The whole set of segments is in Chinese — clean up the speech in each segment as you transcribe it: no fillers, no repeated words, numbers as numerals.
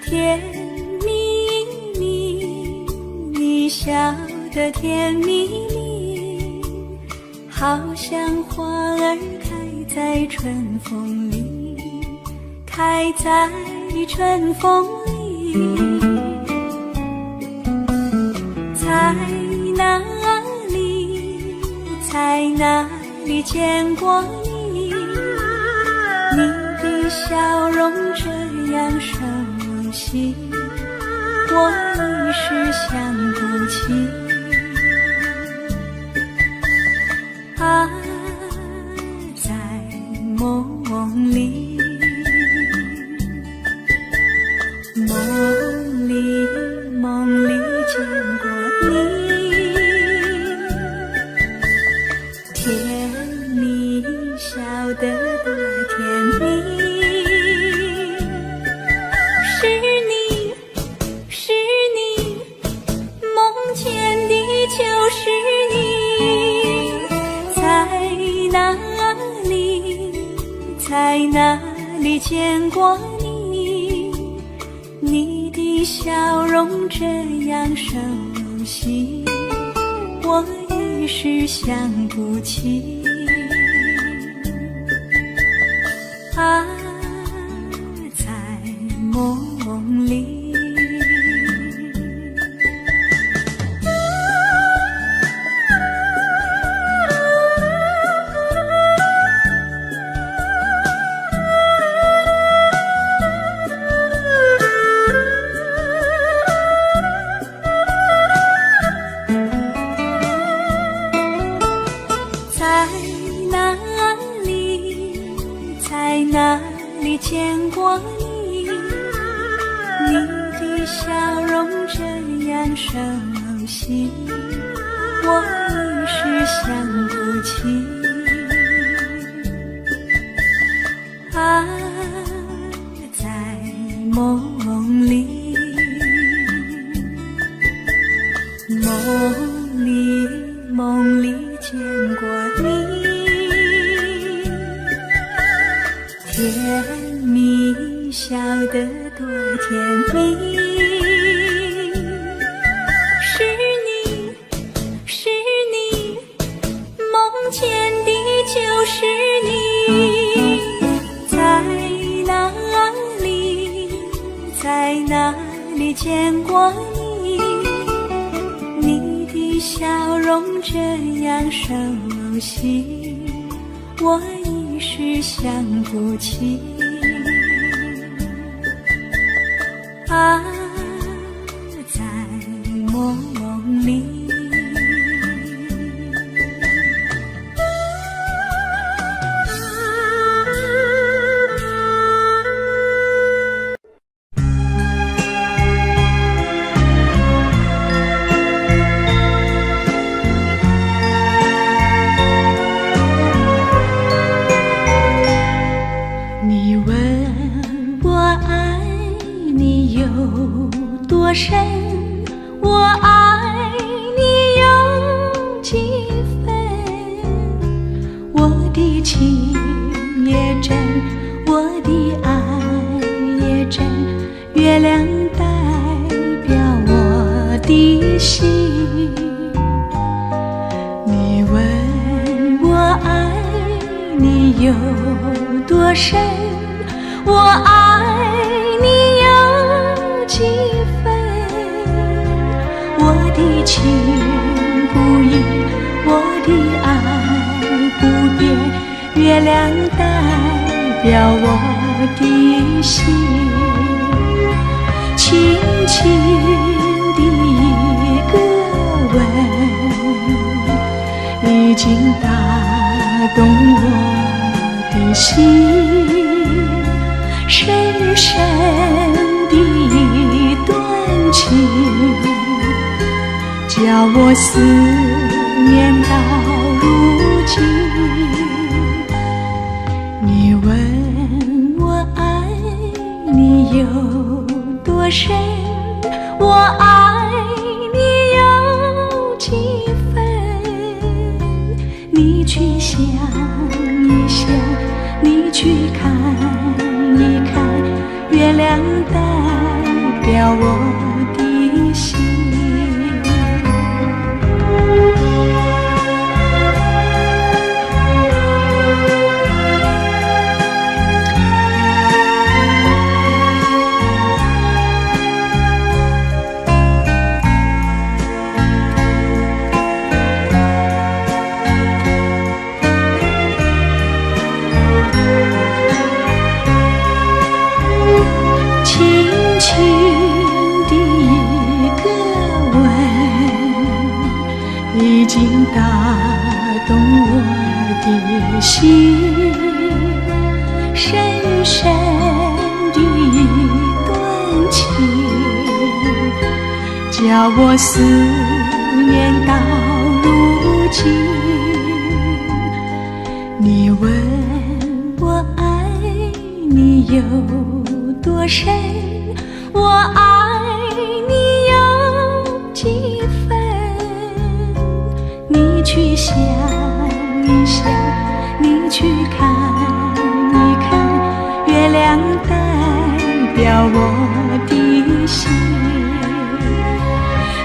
甜蜜蜜，你笑得甜蜜蜜，好像花儿开在春风里，开在春风里。在哪里，在哪里见过你？你的笑容这样熟悉，我一时想不起。啊，在梦里，梦里见过你，甜蜜笑得多甜蜜。是你，梦见的就是你。在哪里见过你？你的笑容这样熟悉，我一时想不起。啊，在梦里。在哪里见过你？你的笑容这样熟悉，我一时想不起。啊，在梦里，梦里见过你。甜蜜笑得多甜蜜，是你，梦见的就是你。在哪里见过你？你的笑容这样熟悉，我一时想不起。啊，在梦里。多深，我爱你有几分？我的情也真，我的爱也真，月亮代表我的心。你问我爱你有多深，我爱你有几分？我的情不移，我的爱不变，月亮代表我的心。轻轻的一个吻，已经打动我的心。深深的一段情，叫我思念到如今。你问我爱你有多深，我爱你有几分？你去想一想，你去看一看，月亮代表我的心。已经打动我的心，深深的一段情，叫我思念到如今。你问我爱你有多深，我爱你有几分？你去想一想，你去看一看，月亮代表我的心。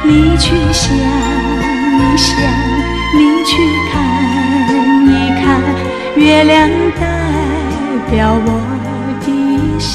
你去想一想，你去看一看，月亮代表我的心。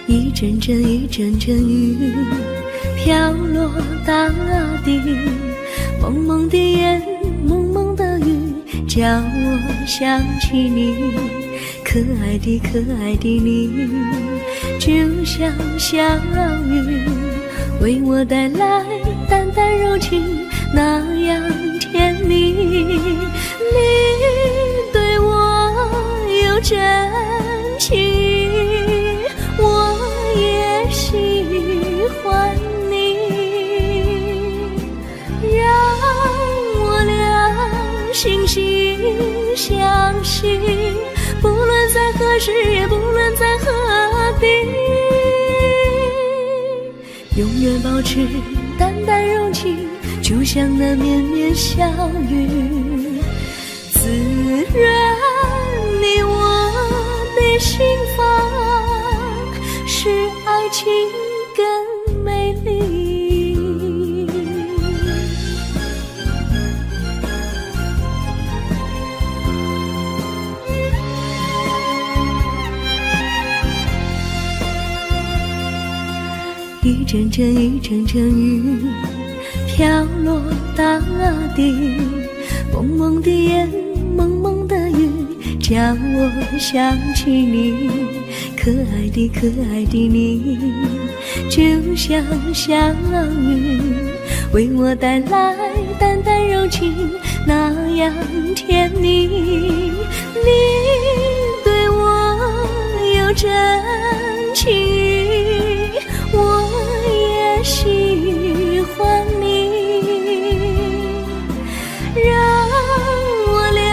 一阵阵一阵阵雨飘落大地，蒙蒙的烟，蒙蒙的雨，叫我想起你，可爱的可爱的你，就像小雨，为我带来淡淡柔情，那样甜蜜。你对我有真情，我也喜欢你，让我俩惺惺相惜，不论在何时，也不论在何地，永远保持淡淡柔情，就像那绵绵小雨，滋润你我的心房，使爱情更美丽。一阵阵一阵阵雨飘落大地，蒙蒙的烟，蒙蒙的雨，叫我想起你，可爱的可爱的你，就像小雨，为我带来淡淡柔情，那样甜蜜。你对我有真情，我也喜欢你，让我俩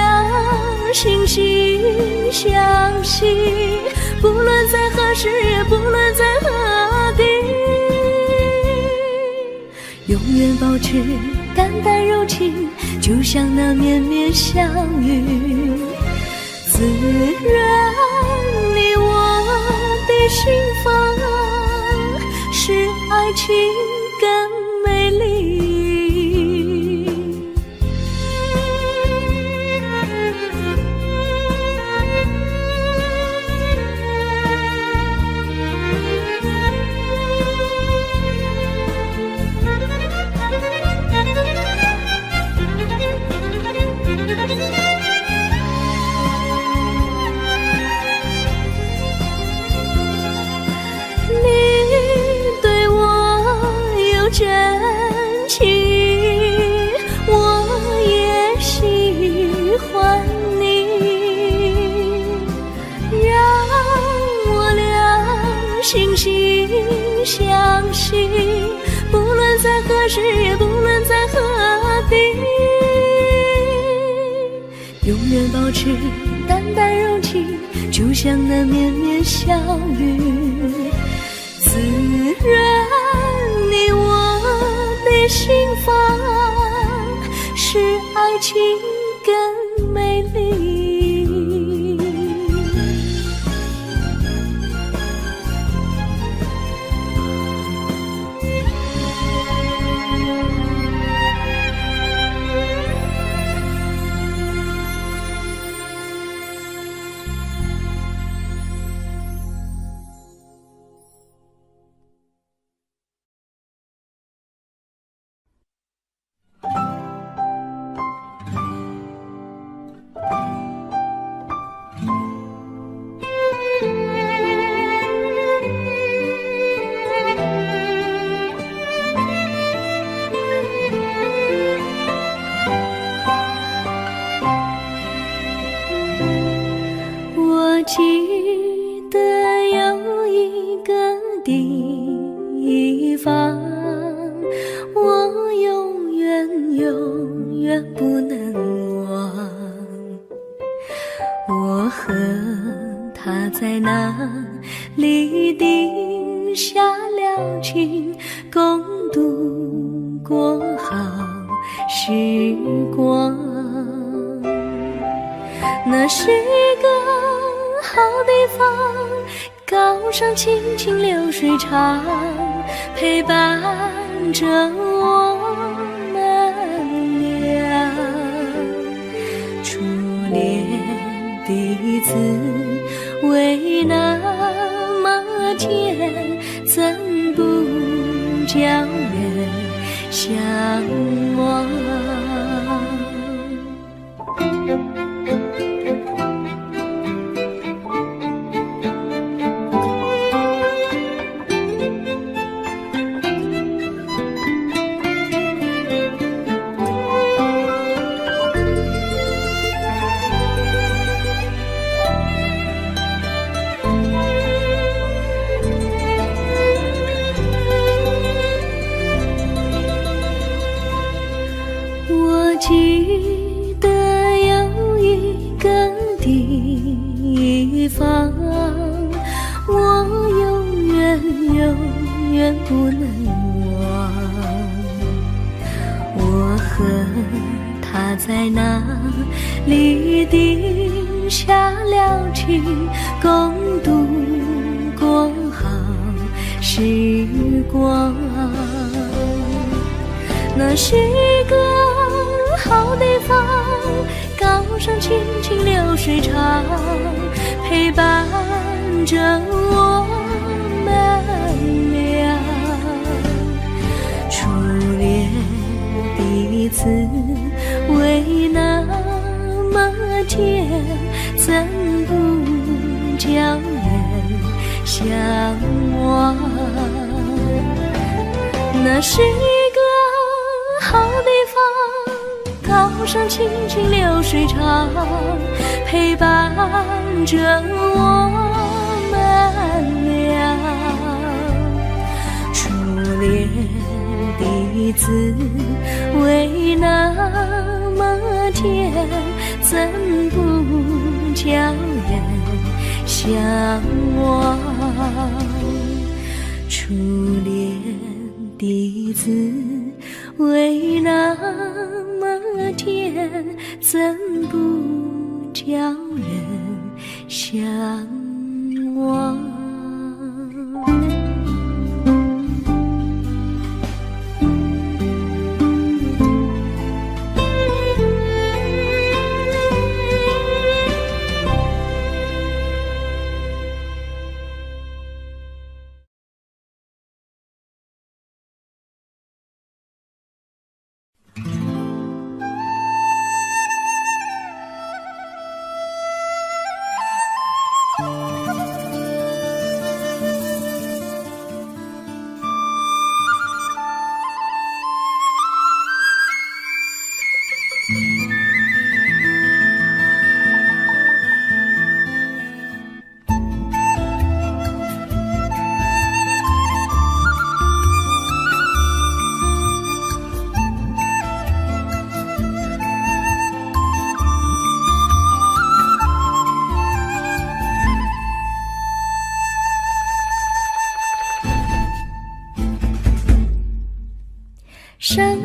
惺惺相惜，不论在何时，也不论在何地，永远保持淡淡柔情，就像那绵绵小雨，滋润你我的心房，使爱情更美丽。真情，我也喜欢你，让我俩心心相惜，不论在何时，也不论在何地，永远保持淡淡柔情，就像那绵绵小雨，滋润你我的心房，使爱情更美丽。我记得有一个地方，我永远不能忘。我和他在那里定下了情，共度过好时光。那是个好地方，高山青青流水长，陪伴着我们俩。初恋的滋味那么甜，怎不叫人向往？我记得有一个地方，我永远不能忘。我和他在那里定下了情，共度过好时光。那是个好地方，高山青青流水长，陪伴着我们俩。初恋的滋味那么甜，怎不叫人向往？那是个好地方，高山青青流水长，陪伴着我们俩。初恋的滋味那么甜，怎不叫人向往？初恋的滋味那么甜，怎不叫人向往？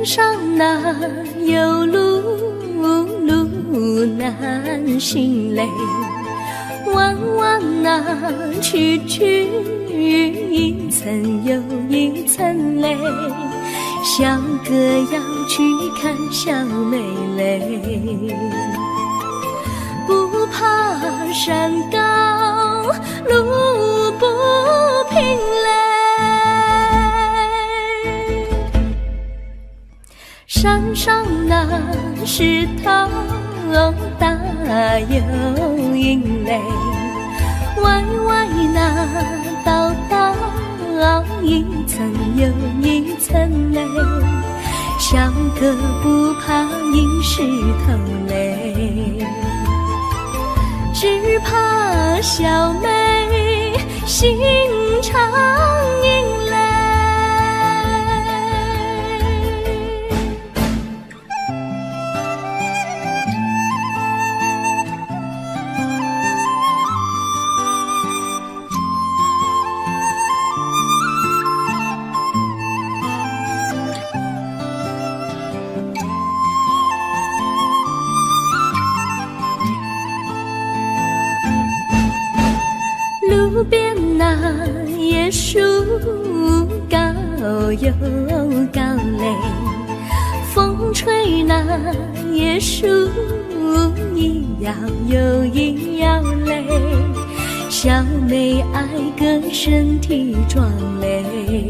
上哪有路难行嘞，弯弯曲曲，一层又一层嘞，小哥要去看小妹嘞，不怕山高路不平嘞，山上那石头大又硬嘞，歪歪那道道一层又一层嘞，小哥不怕硬石头嘞，只怕小妹心肠硬嘞。路边那椰树高又高嘞，风吹那椰树一摇又一摇嘞，小妹爱个身体壮嘞，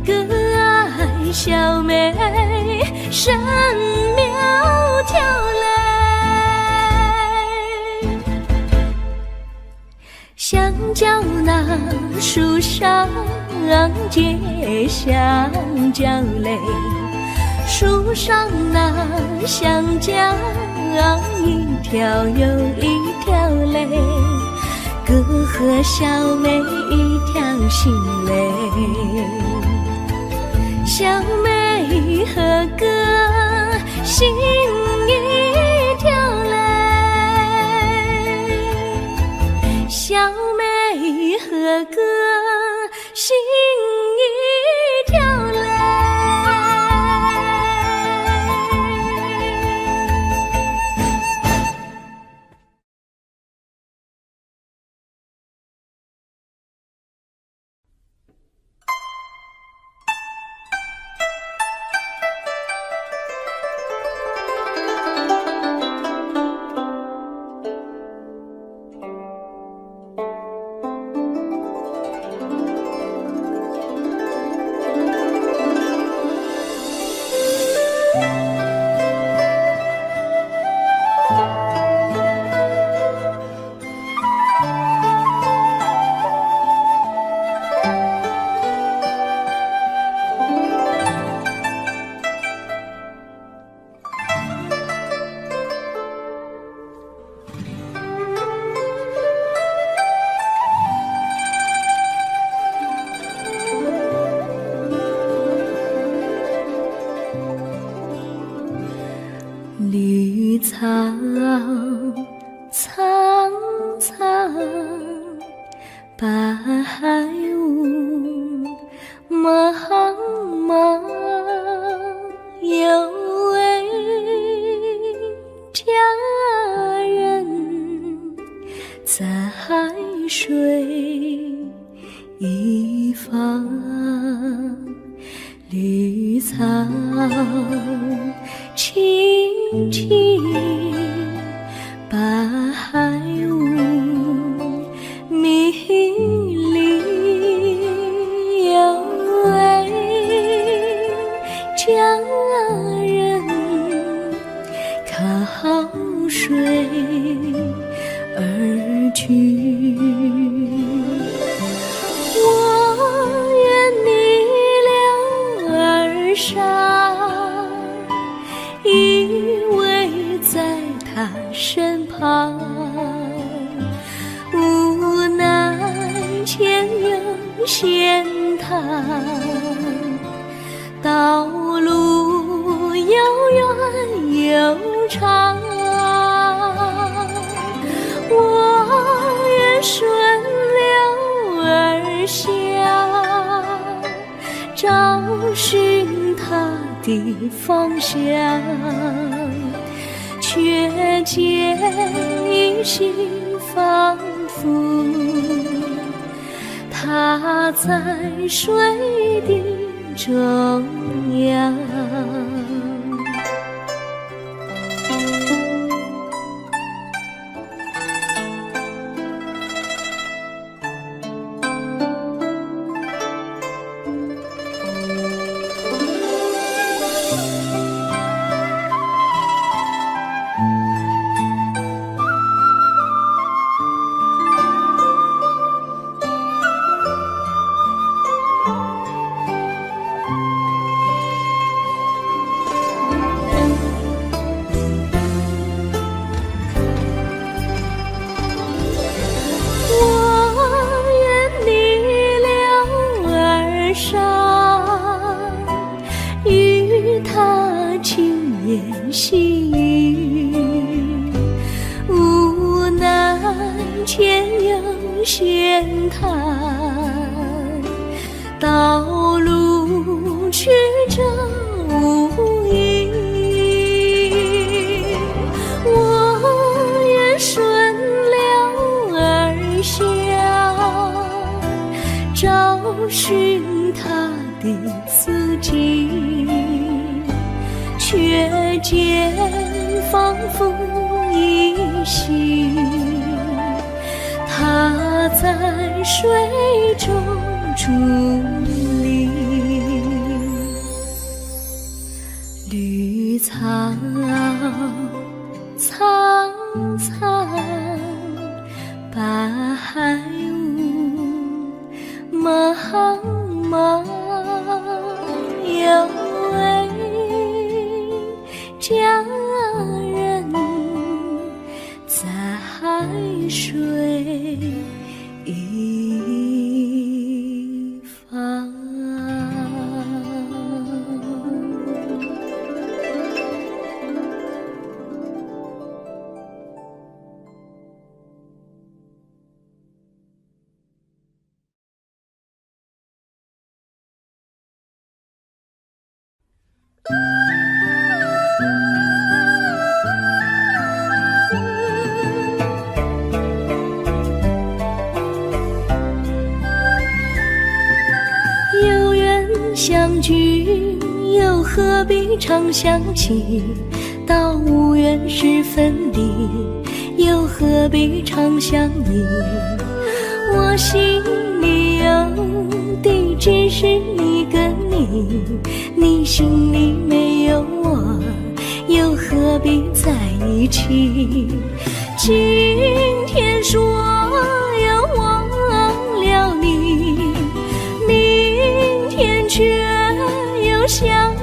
哥爱小妹身苗条嘞，香蕉那树上结香蕉嘞，树上那香蕉一条又一条嘞，哥和小妹一条心嘞，小妹和哥心一条嘞，小妹和哥心一条嘞。绿草苍苍，白雾茫茫，有位佳人在水一方，绿草青青，白雾迷离，有位佳人靠水而居，我愿你两耳上，依偎在他身旁，无奈前有险滩，道路又远又长，我愿顺流而下，找寻的方向，却见一心仿佛它在水的中央。细雨无奈前有险滩，道路曲折无依，我愿顺流而下，找寻他的足迹，却见仿佛依稀，它在水中伫立。绿草苍苍，白雾茫茫，有位佳人在海水一方。有缘相聚，又何必常想起？到无缘时分离，又何必常想你？我心里有的只是一个你，你心里没有我，又何必在一起？今天说要忘了你，明天却又想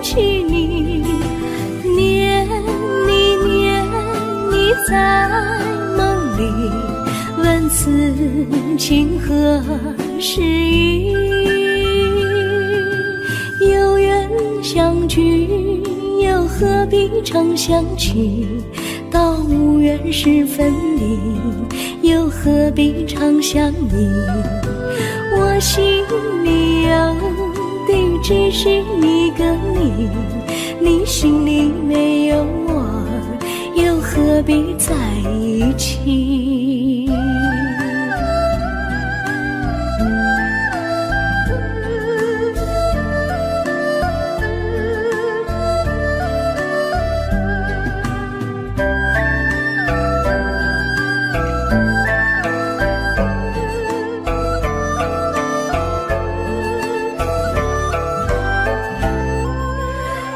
起你，念你念你在梦里，问此情何时已？有缘相聚，又何必常想起？到无缘时分离，又何必常想你？我心里有的只是一个你，你心里没有我，又何必在一起？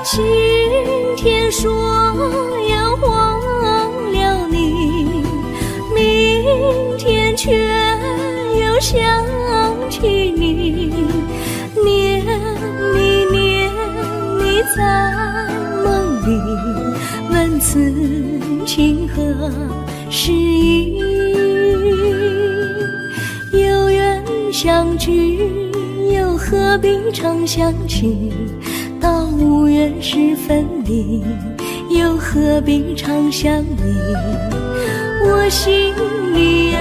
今天说要忘了你，明天却又想起你，念你念你在梦里，问此情何时已？有缘相聚，又何必常想起？到无缘时分离，又何必常想你？我心里有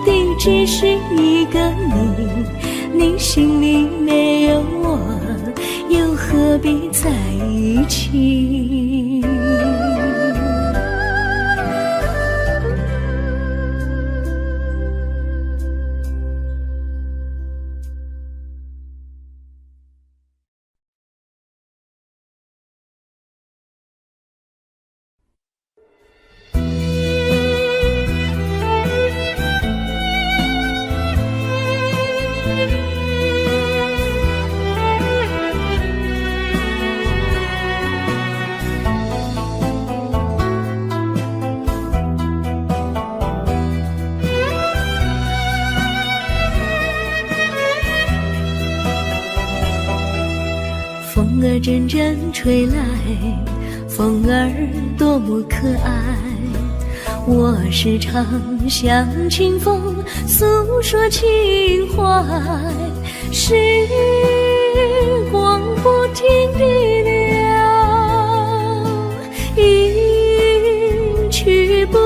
的只是一个你，你心里没有我，又何必在一起？风儿阵阵吹来，风儿多么可爱。我时常向清风诉说情怀，时光不停地流，一去不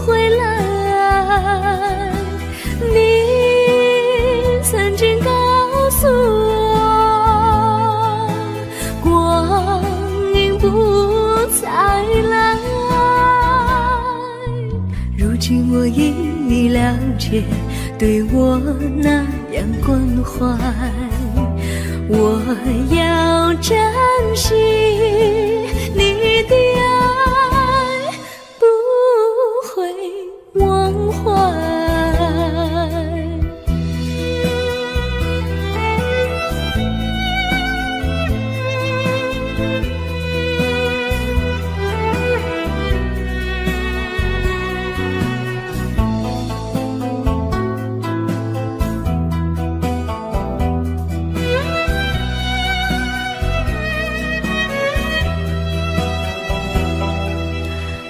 回来。你曾经告诉我，光阴不再来。如今我已了解，对我那样关怀，我要珍惜你的爱，不会忘怀。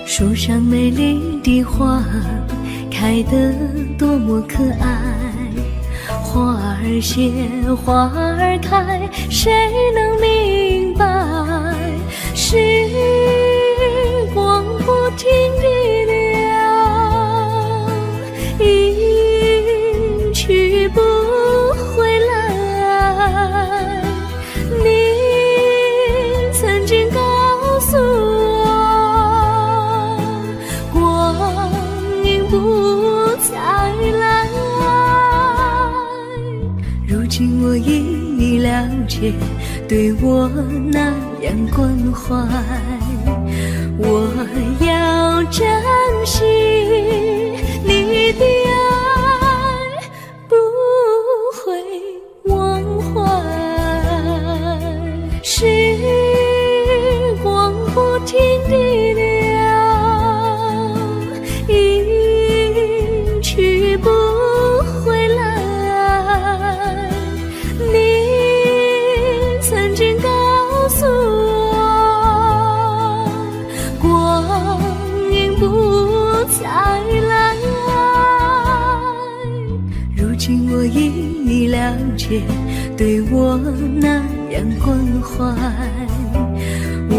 树上美丽的花开得多么可爱，花儿谢，花儿开，谁能明白？时光不停地流，一去不回来。你曾经告诉我，不再来。如今我已了解，对我那样关怀，我要珍惜你的爱，不会忘怀。时光不停地流，去不回来。你曾经告诉我，光阴不再来。如今我已了解，对我那样关怀，我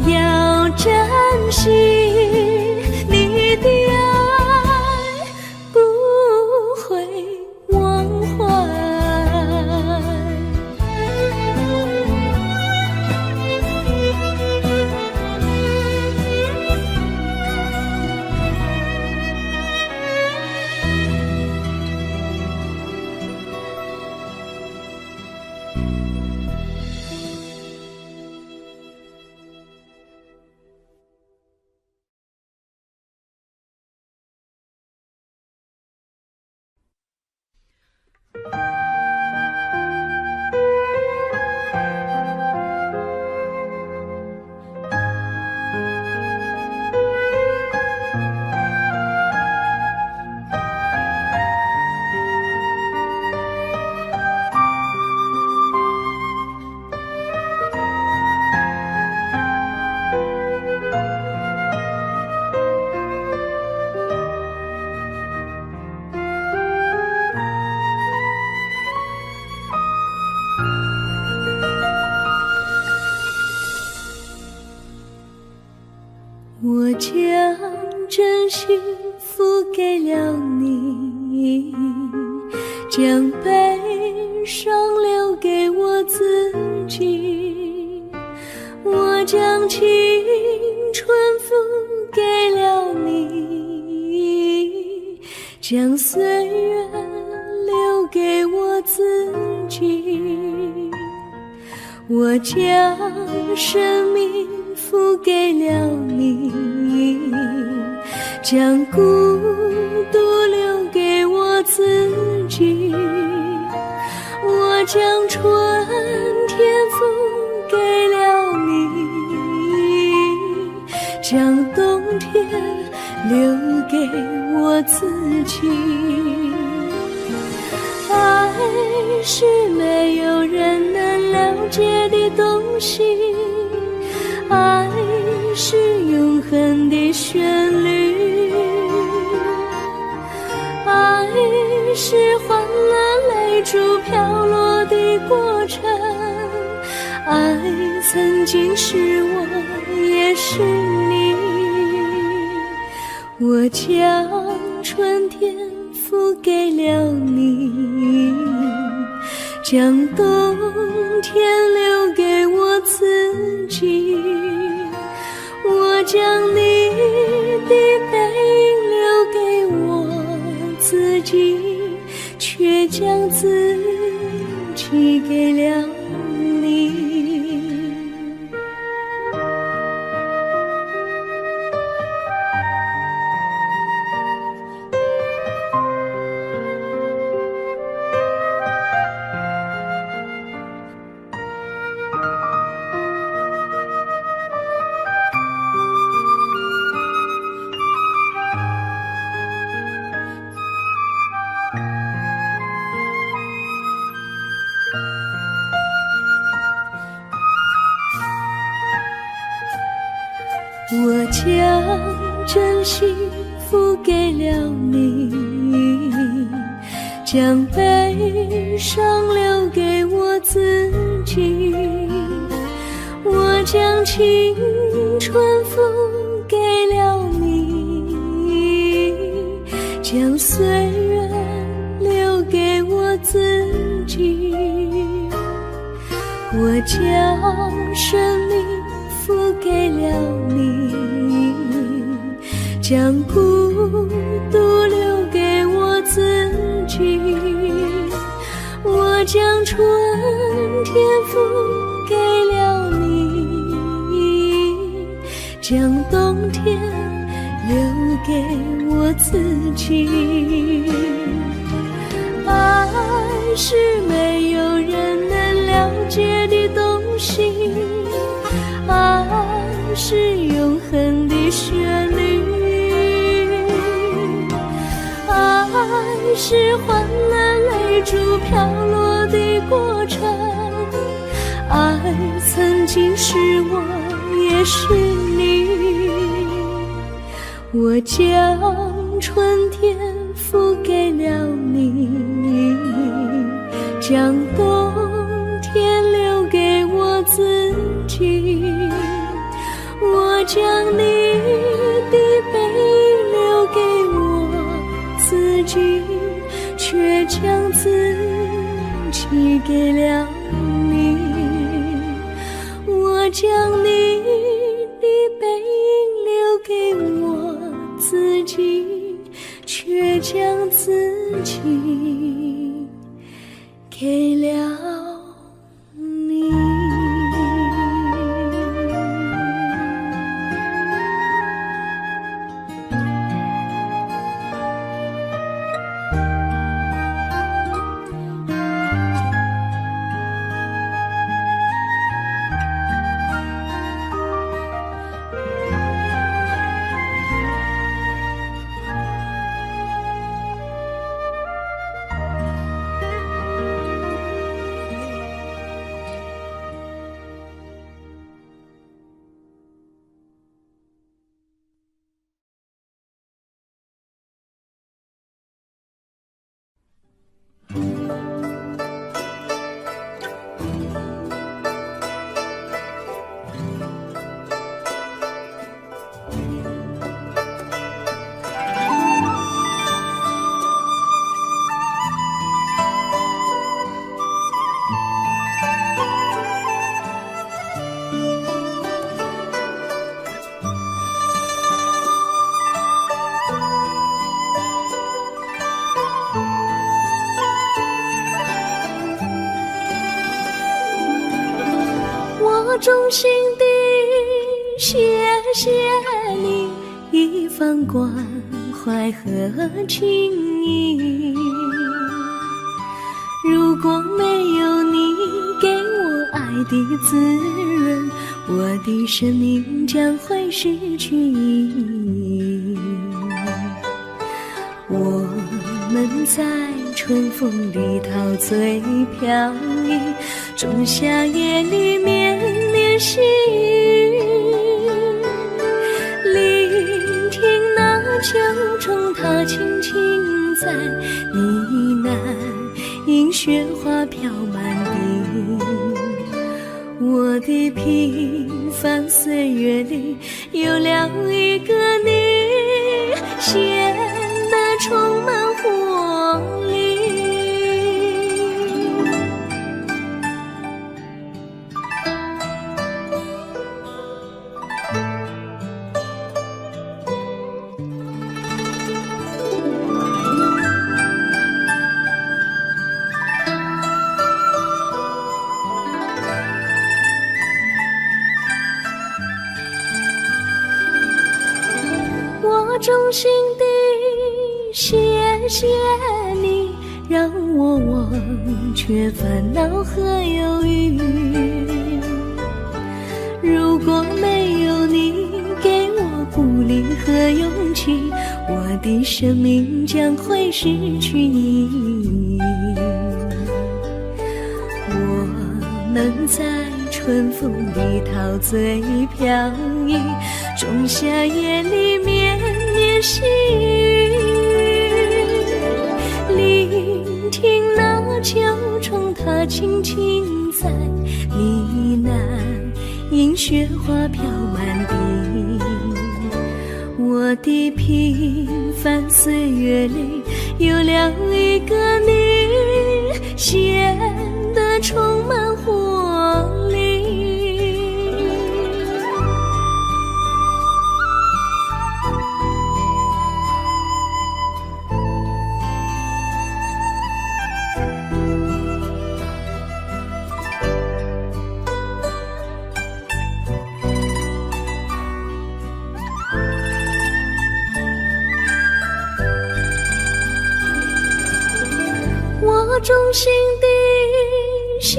要珍惜你的爱，不会忘怀。我将真心付给了你，将悲伤留给我我自己，我将青春付给了你，将岁月留给我自己，我将生命付给了你，将孤独留给我自己，我将春天付给了你，将冬天留给我自己。爱是没有人能了解的东西，爱是永恒的旋律，爱是换了泪珠飘落的过程，爱曾经是我也是你，我将春天付给了你，将冬天留给我自己，我将你的背影留给我自己，却将自己给了你。我将真心付给了你，将悲伤留给我自己，我将青春付给了你，将岁月留给我自己，我将生命付给了你，将孤独留给我自己，我将春天付给了你，将冬天留给我自己。爱是没有人能了解的东西，爱是永恒的旋律，爱是换了泪珠飘落的过程，爱曾经是我也是你，我将春天付给了你，将冬天留给我自己，我将你的背影留给我自己，却将自己给了你，我将你的背影留给我自己，却将自己给了你。衷心地谢谢你一番关怀和情谊，如果没有你给我爱的滋润，我的生命将会失去意义。我们在春风里陶醉飘逸，仲夏夜里绵绵细雨，聆听那秋虫它轻轻在呢喃，因雪花飘满地。我的平凡岁月里有了一个你，显得充满活力。我衷心地谢谢你，让我忘却烦恼和忧郁。如果没有你给我鼓励和勇气，我的生命将会失去意义。我们在春风里陶醉飘逸，仲夏夜里绵绵细雨，聆听那秋虫它轻轻在呢喃，因雪花飘满地。我的平凡岁月里有了一个你，显得充满活力。我衷心地谢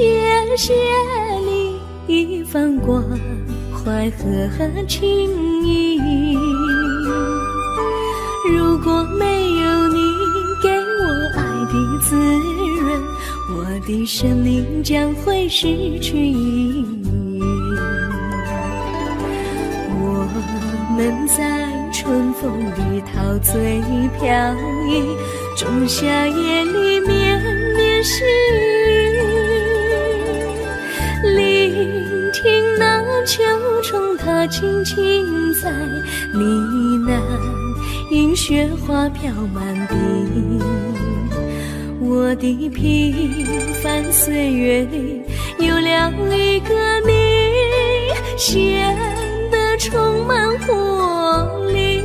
谢你一番关怀和情谊，如果没有你给我爱的滋润，我的生命将会失去意义。我们在春风里陶醉飘逸，仲夏夜里绵绵细雨，聆听那秋虫它轻轻在呢喃，因雪花飘满地。我的平凡岁月里有了一个你，显得充满活力。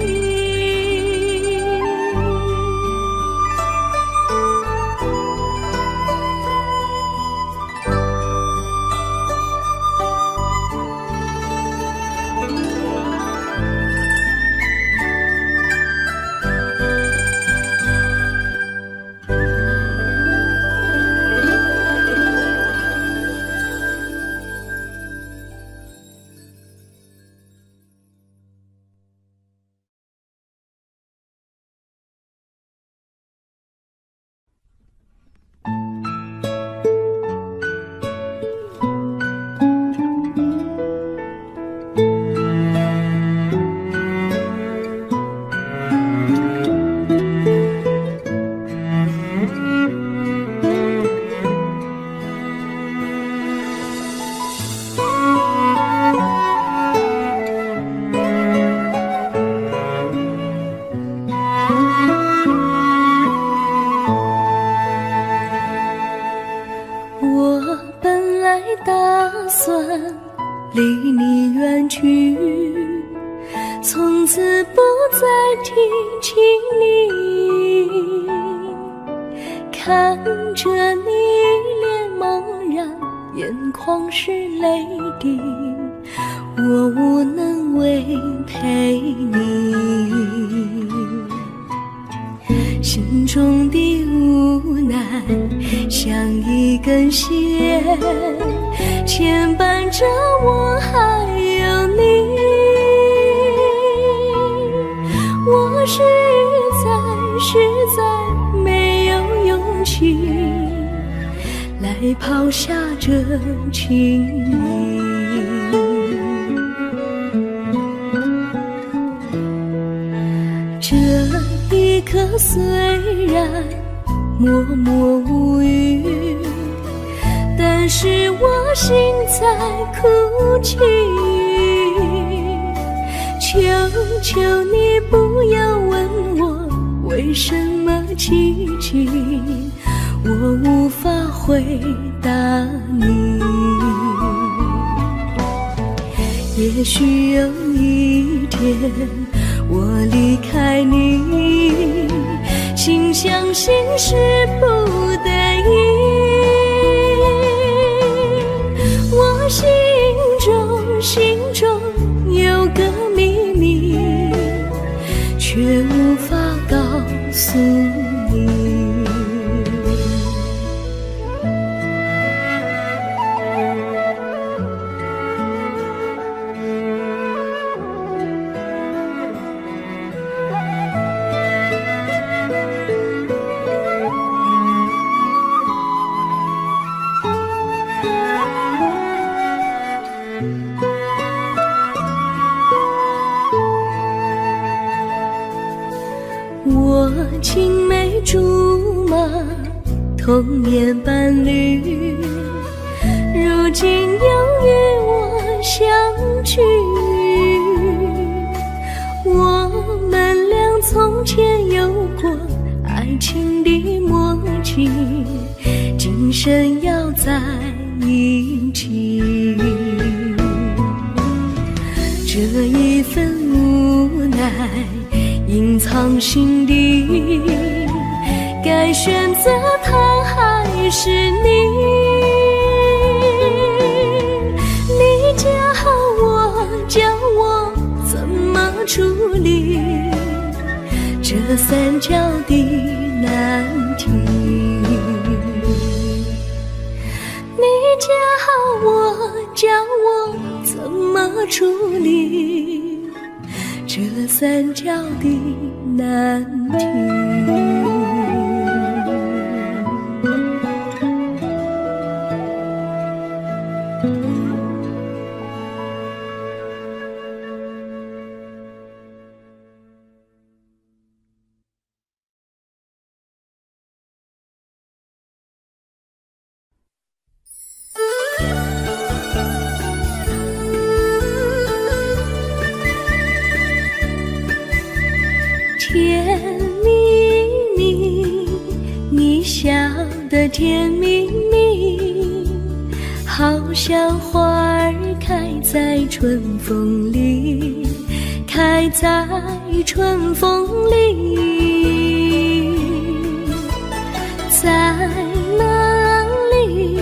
离你远去，从此不再提起你。看着你脸茫然眼眶是泪滴，我无能为陪你。心中的无奈像一根线，牵绊着我还有你。我实在没有勇气来抛下这情谊。这一刻虽然默默无语，但是我心在哭泣。求求你不要问我为什么寂静，我无法回答你。也许有一天我离开你，心相信是不得已。我心中有个秘密，却无法告诉你。我青梅竹马，童年伴侣，如今又与我相聚。我们俩从前有过爱情的默契，今生要在一起。这一份无奈隐藏心底，该选择他还是你？你教我怎么处理这三角的难题？你教我怎么处理这三角的难题？甜蜜蜜，你笑得甜蜜蜜，好像花儿开在春风里，开在春风里。在哪里，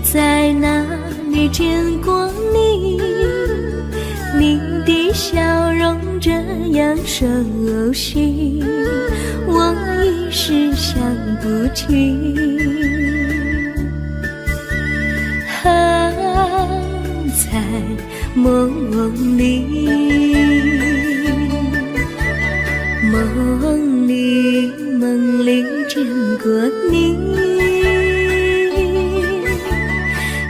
在哪里见过你？你的笑容这样熟悉，我一时想不起。在梦里，梦里见过你，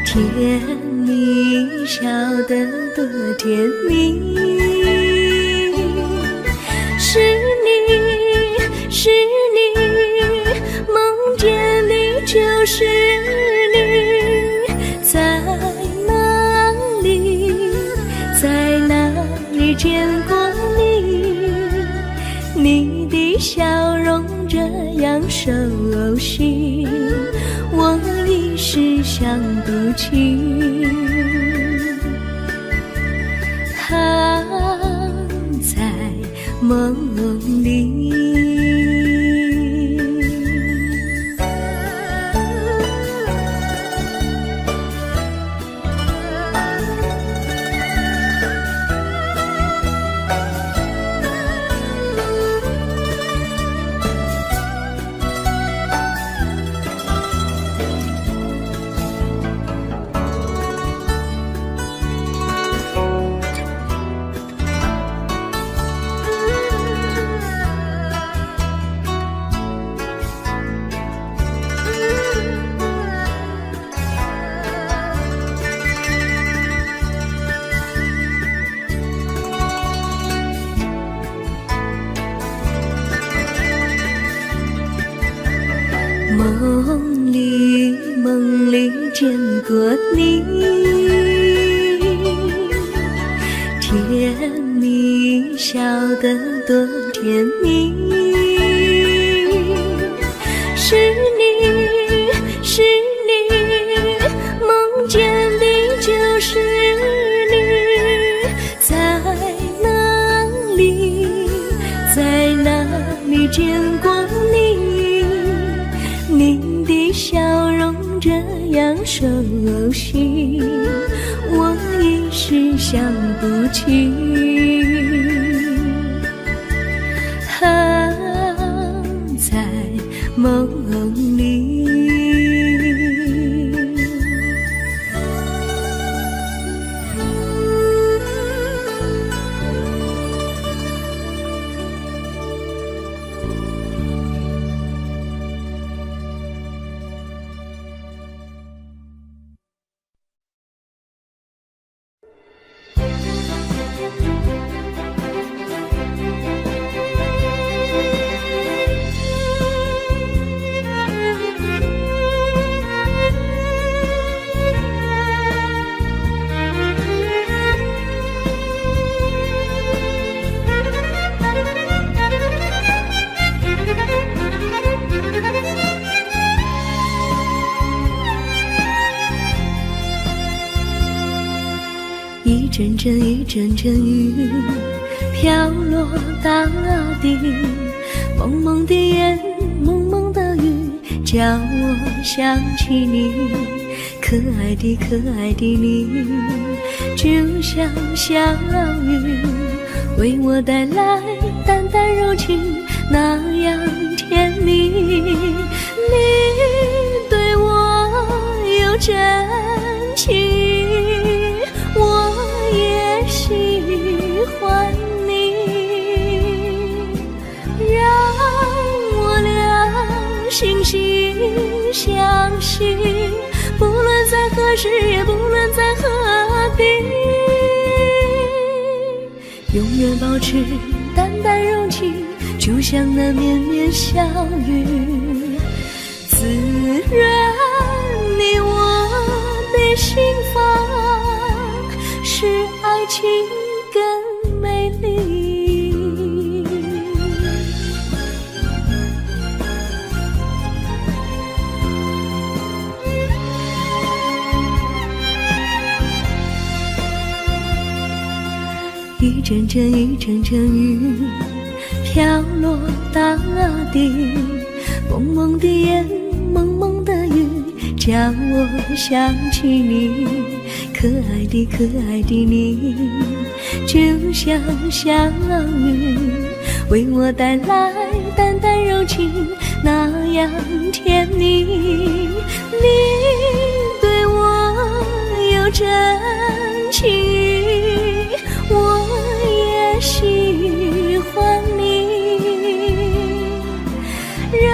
甜蜜笑得多甜蜜。是你，梦见你就是你，在哪里见过你？你的笑容这样熟悉，我一时想不起。在梦里。梦里见过你，甜蜜笑得多甜蜜，是你，是你，梦见的就是你，在哪里，在哪里见过你？你的笑容这样熟悉，我一时想不起。在梦里。一阵阵一阵阵雨飘落大地，蒙蒙的烟，蒙蒙的雨，叫我想起你，可爱的可爱的你，就像小雨，为我带来淡淡柔情，那样甜蜜。你对我有真情，我也喜欢你，让我俩惺惺相惜，不论在何时，也不论在何地，永远保持淡淡柔情，就像那绵绵小雨，滋润你我的心房，使爱情更美丽。一阵阵一阵阵雨飘落大地，蒙蒙的烟，蒙蒙的雨，叫我想起你，可爱的可爱的你，就像小雨，为我带来淡淡柔情，那样甜蜜。你对我有真情，我也喜欢你，让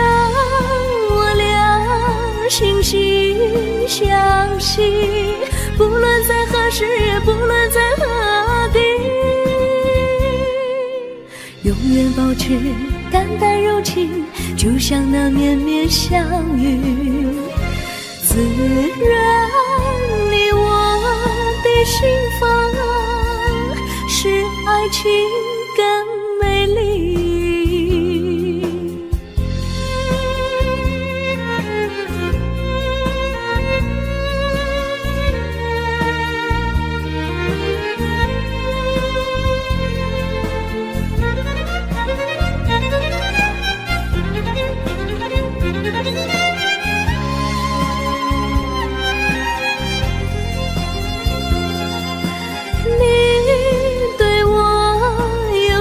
我俩惺惺相惜，不论在何时，也不论在何地，永远保持淡淡柔情，就像那绵绵小雨，滋润你我的心房，使爱情更美丽。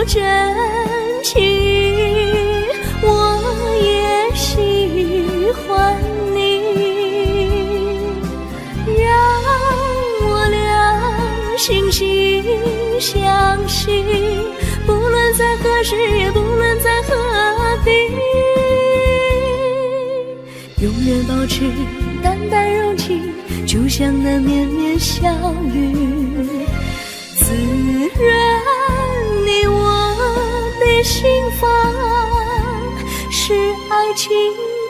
真情，我也喜欢你，让我俩惺惺相惜，不论在何时，也不论在何地，永远保持淡淡柔情，就像那绵绵小雨，滋润你我的心房，使爱情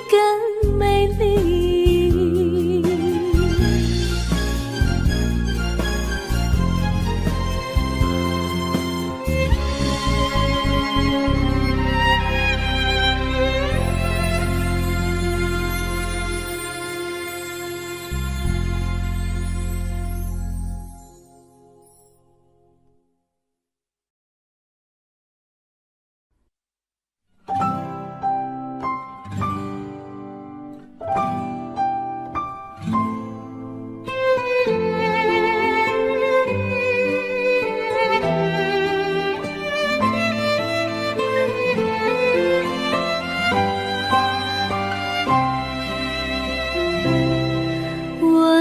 更美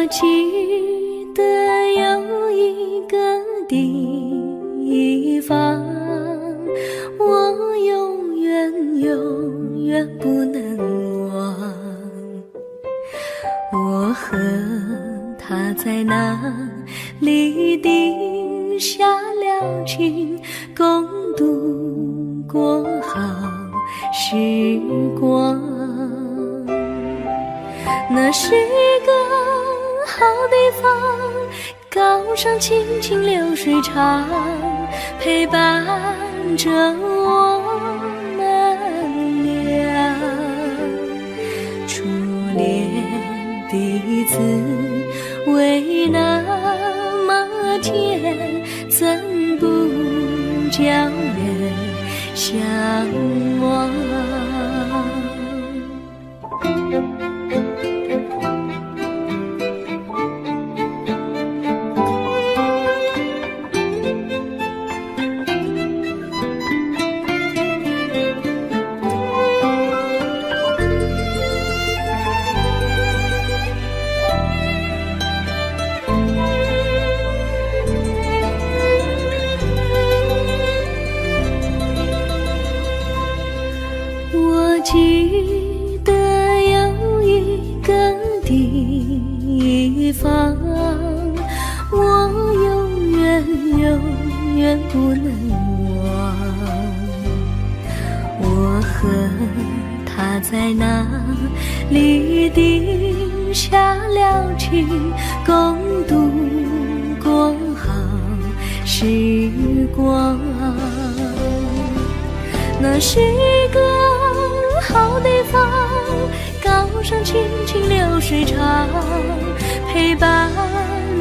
记得有一个地方，我永远不能忘。我和他在那里定下了情，共度过好时光。那是个好地方，高山青青流水长，陪伴着我们俩。初恋的滋味那么甜，怎不叫人向往？我记得有一个地方，我永远不能忘。我和他在那里定下了情，共度过好时光。那是个好地方，高山青青流水长，陪伴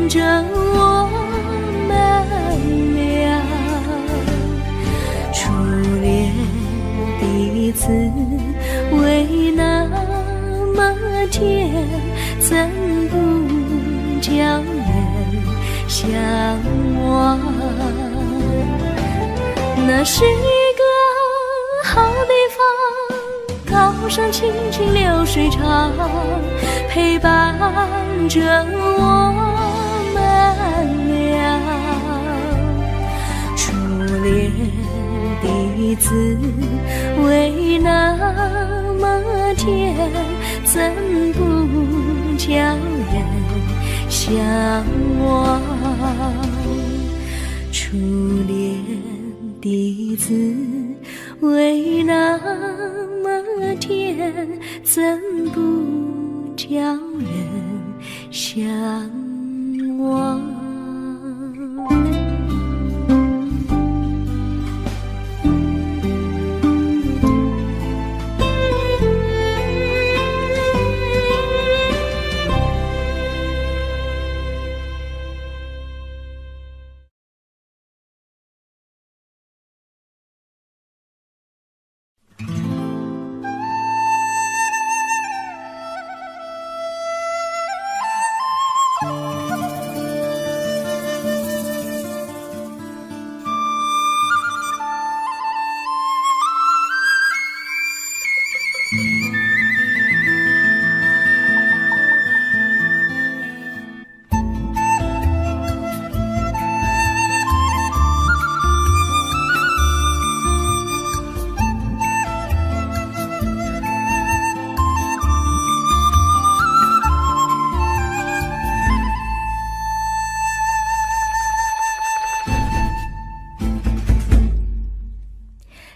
着我们俩。初恋的滋味那么甜，怎不叫人向往？那是好地方，高山青青流水长，陪伴着我们俩。初恋的滋味那么甜，怎不叫人向往？初恋的滋味那么甜，怎不叫人向往？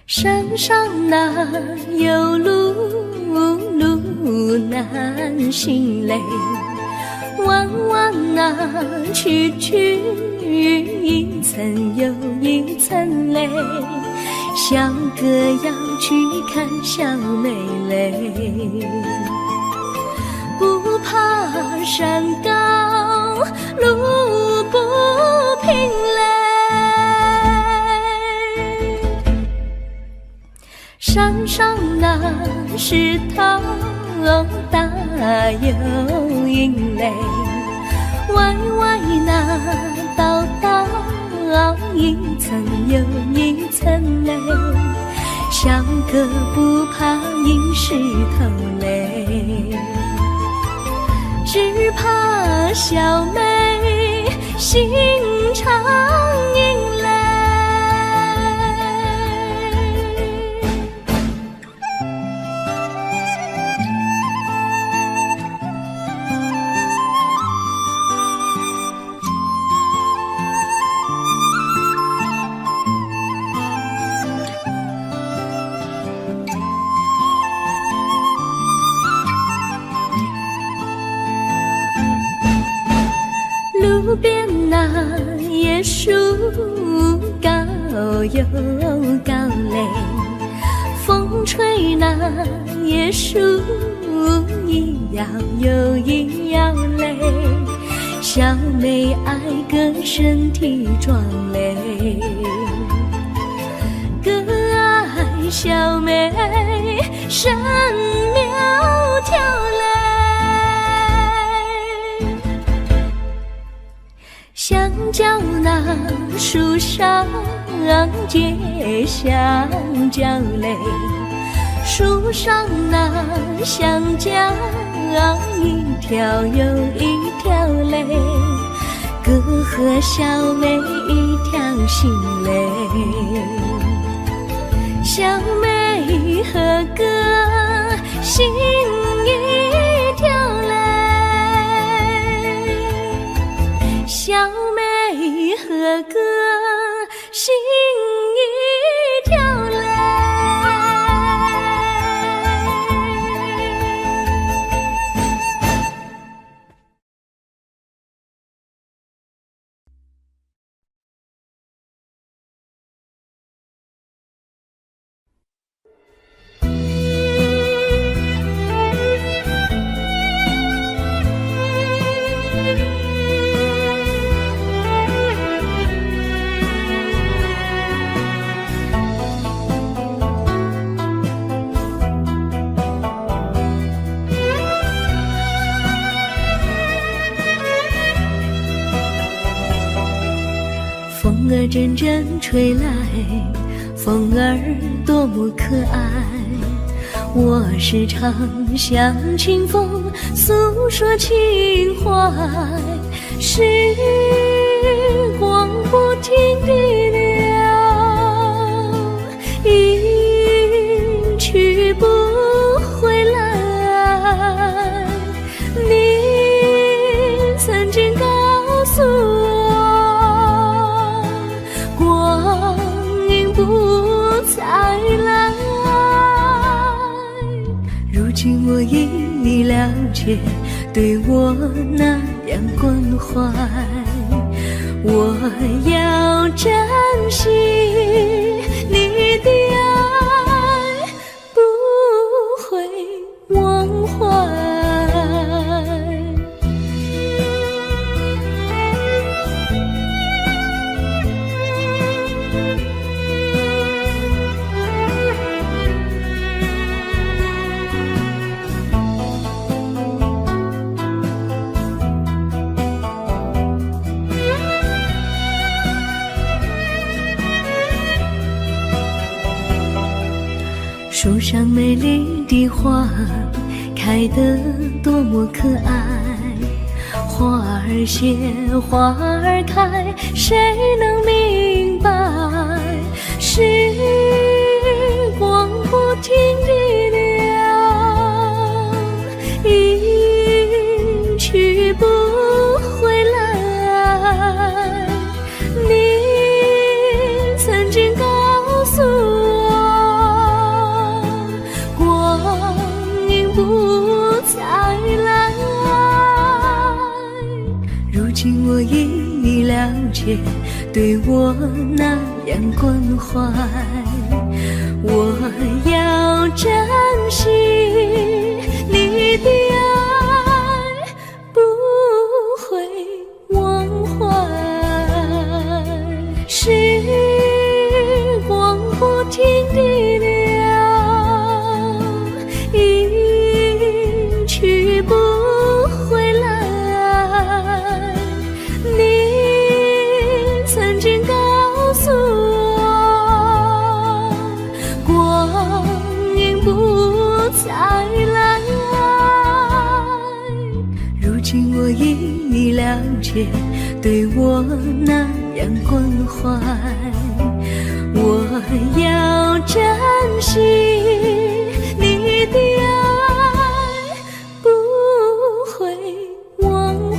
山上哪有路难行嘞，弯弯啊曲曲，一层又一层嘞，小哥要去看小妹嘞，不怕山高路不平嘞，山上那石头大又硬嘞，歪歪那道道一层又一层嘞，小哥不怕硬石头嘞，只怕山小妹心常萦泪。路边那椰树高又高嘞，风吹那椰树一摇又一摇嘞，小妹爱个身体壮嘞，个爱小妹身苗条嘞。香蕉那树上结香蕉嘞，树上那香蕉一条又一条嘞，哥和小妹一条心嘞，小妹和哥心一条嘞，小妹和哥心一条嘞。风儿阵阵吹来，风儿多么可爱，我时常向清风诉说情怀，时光不停地流，一去不回来，你曾经告诉我不再来，如今我已了解，对我那样关怀，我要珍惜你的爱，不会忘怀。树上美丽的花开得多么可爱，花儿谢花儿开，谁能明白，时光不停地流，一去不回来，你曾经告诉不再来，如今我已了解，对我那样关怀，我要珍惜你的爱，不会忘怀，时光不停地流，去不回来，你曾经告诉我，光阴不再来，了解，对我那样关怀。我要珍惜你的爱，不会忘怀。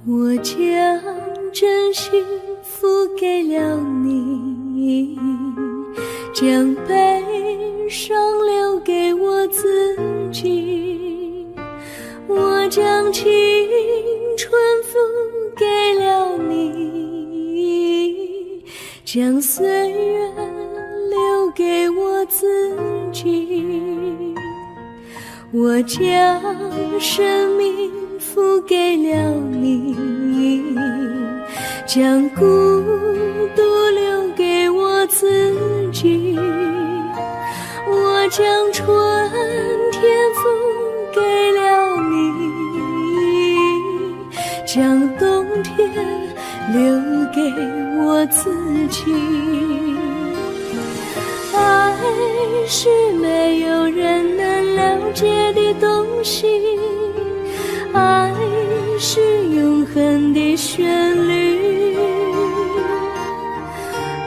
我将真心付给了你，将悲伤留给我自己。我将青春付给了你，将岁月留给我自己。我将生命付给了你，将孤独留给我自己。我将春天付给了你，将冬天留给我自己。爱是没有人能了解的东西，爱是永恒的旋律，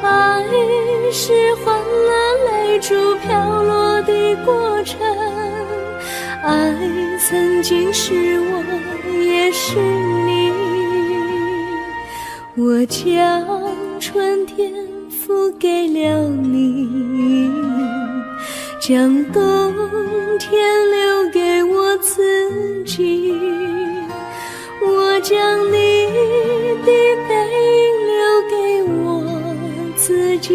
爱是换了泪珠飘落的过程，爱曾经是我也是你。我将春天付给了你，将冬天留给我自己。我将你的背影留给我自己，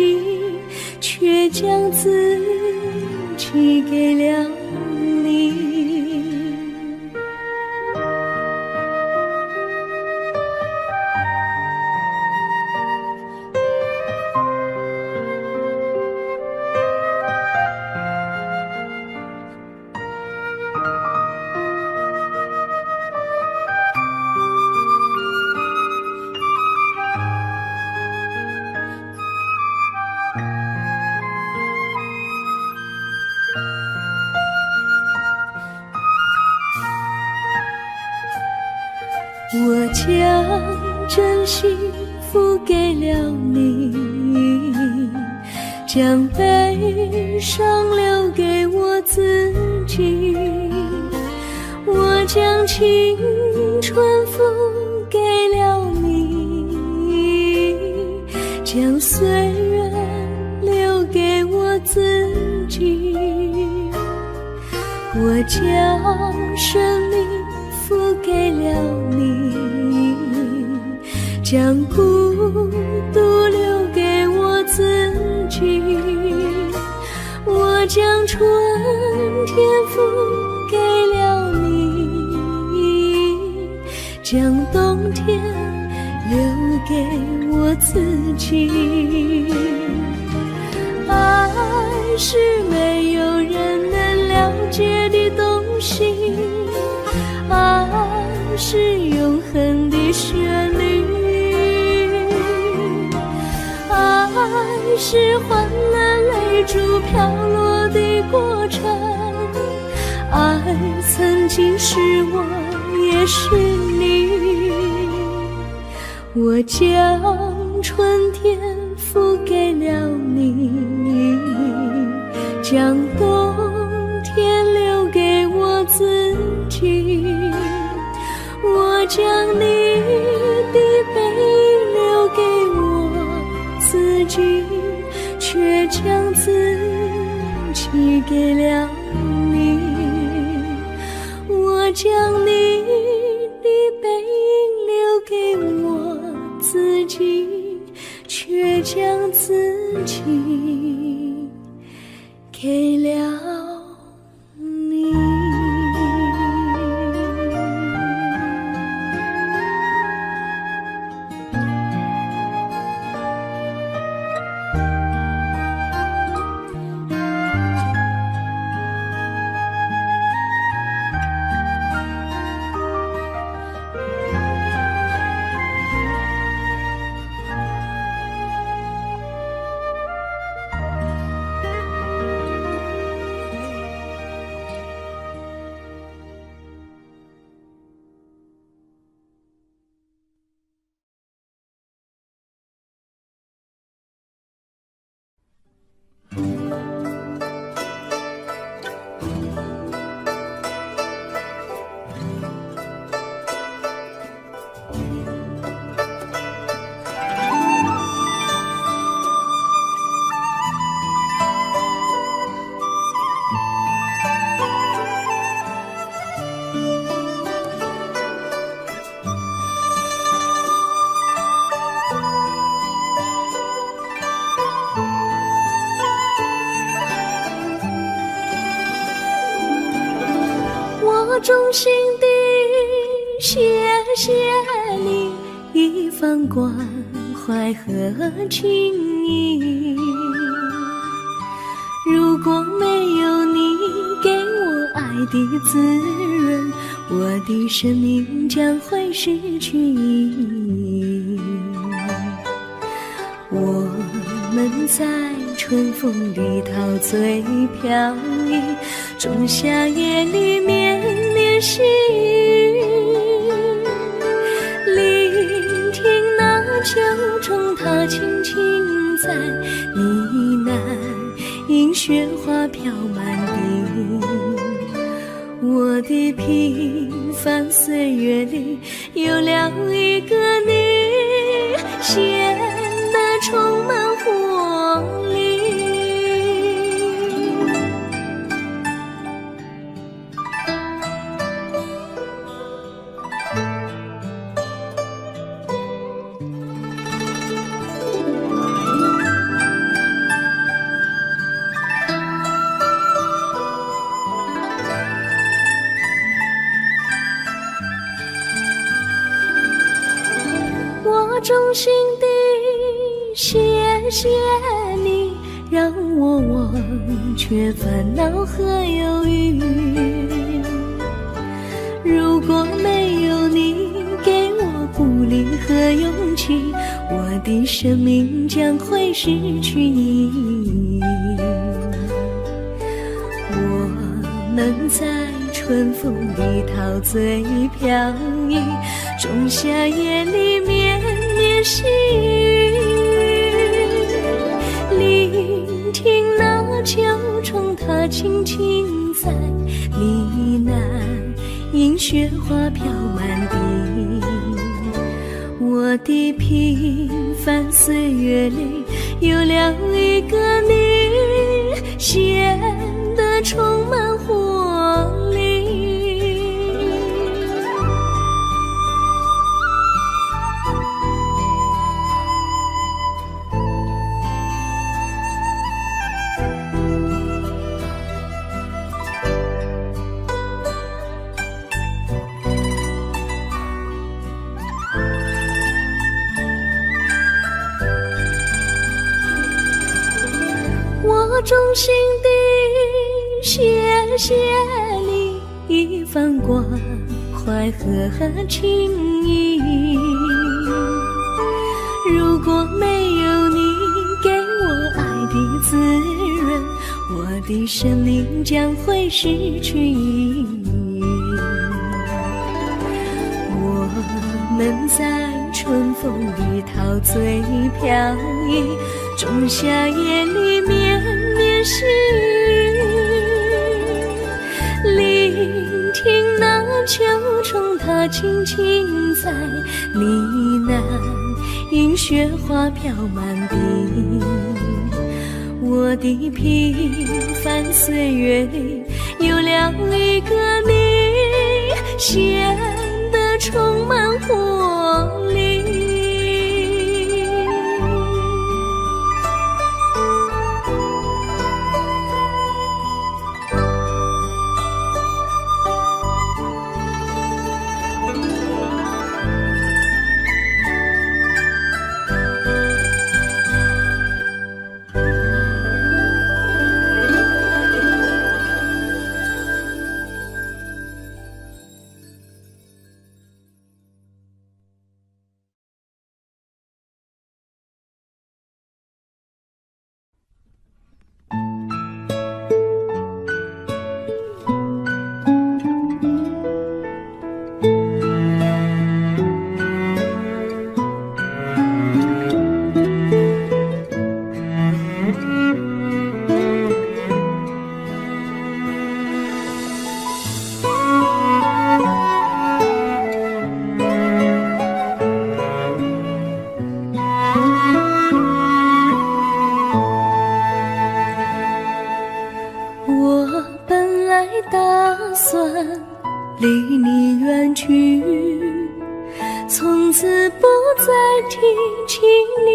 却将自己给了你。我将真心付给了你，将悲伤留给我自己。我将青春付给了你，将岁月留给我自己。我将生命付给了你，将孤独留给我自己。我将春天付给了你，将冬天留给我自己。爱是没有人能了解的东西，爱是永恒的旋律，爱是换了泪珠飘落的过程，爱曾经是我也是你。我将春天付给了你，将冬天留给我自己，我将你的背留给我自己，却将自己给了你。我将你的背留给我自己，却将自己给了你。我衷心地谢谢你一番关怀和情谊，如果没有你给我爱的滋润，我的生命将会失去意义。我们在春风里陶醉飘逸，仲夏夜里绵绵细雨，聆听那秋虫它轻轻在呢喃，因雪花飘满地。我的平凡岁月里有了一个你，显得充满活力。我衷心地谢谢你，让我忘却烦恼和忧郁。如果没有你给我鼓励和勇气，我的生命将会失去意义。我们在春风里陶醉飘逸，仲夏夜里绵绵细雨，聆听那秋虫它轻轻在呢喃，因雪花飘满地。我的平凡岁月里有了一个你，显得充满活力。我衷心地谢谢你一番关怀和情谊，如果没有你给我爱的滋润，我的生命将会失去意义。我们在春风里陶醉飘逸，仲夏夜里绵绵细雨，听那秋虫它轻轻在呢喃，迎雪花飘满地。我的平凡岁月里有了一个你，显得充满活力。离你远去，从此不再提起你。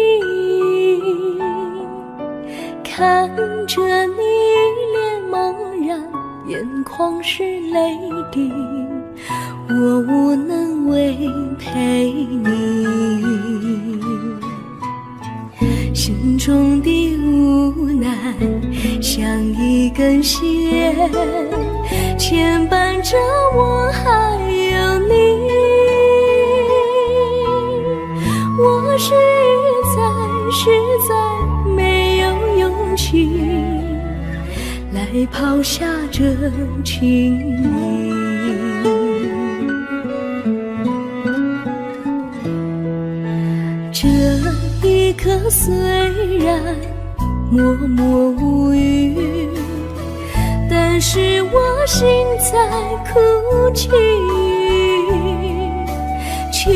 看着你一脸茫然，眼眶是泪滴，我无能为陪你。心中的无奈像一根线，牵绊着我还有你。我实在没有勇气来抛下这情谊。这一刻虽然默默无语，但是我心在哭泣。求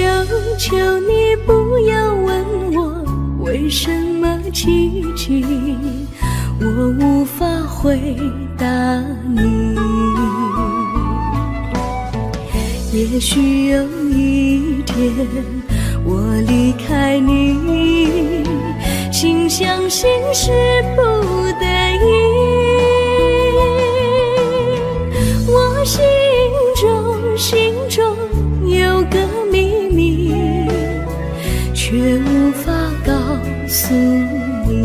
求你不要问我为什么奇迹，我无法回答你。也许有一天我离开你，心相信是不得已。我心中有个秘密，却无法告诉你。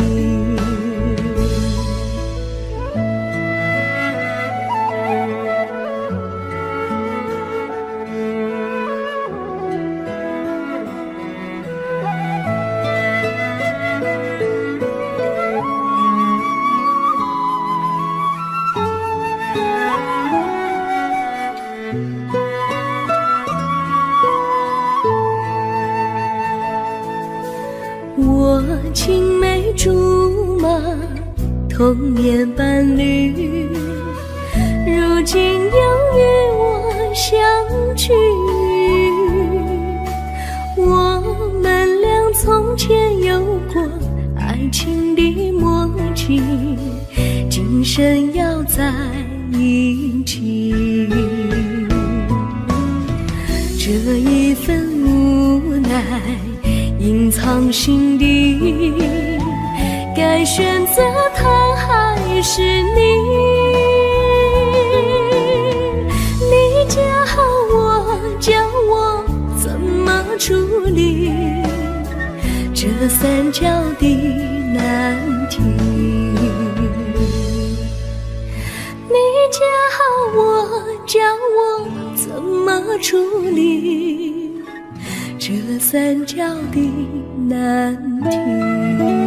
我青梅竹马，童年伴侣，如今又与我相聚。我们俩从前有过爱情的默契，今生要在一起。这一份无奈隐藏心底，该选择他还是你？你教我怎么处理这三角的难题？你教我怎么处理这三角的难题？